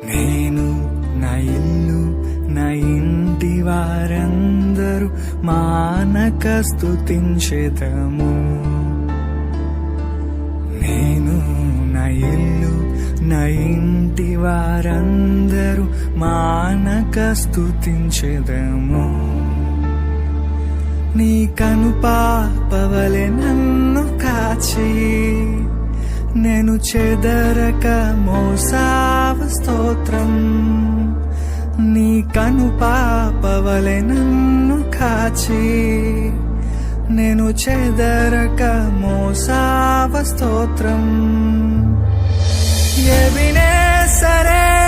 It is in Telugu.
నేను నా ఇల్లు నా ఇంటి వారందరూ మానక స్తుతించెదము. నేను నా ఇల్లు నా ఇంటి వారందరూ మానక స్తుతించెదము. నీ కనుపాపవలె నన్ను కాచి నేను చెదరక మోసావ స్తోత్రం. నీ కనుపాపవలె నన్ను కాచి నేను చెదరక మోసావ స్తోత్రం. ఎబినేసరే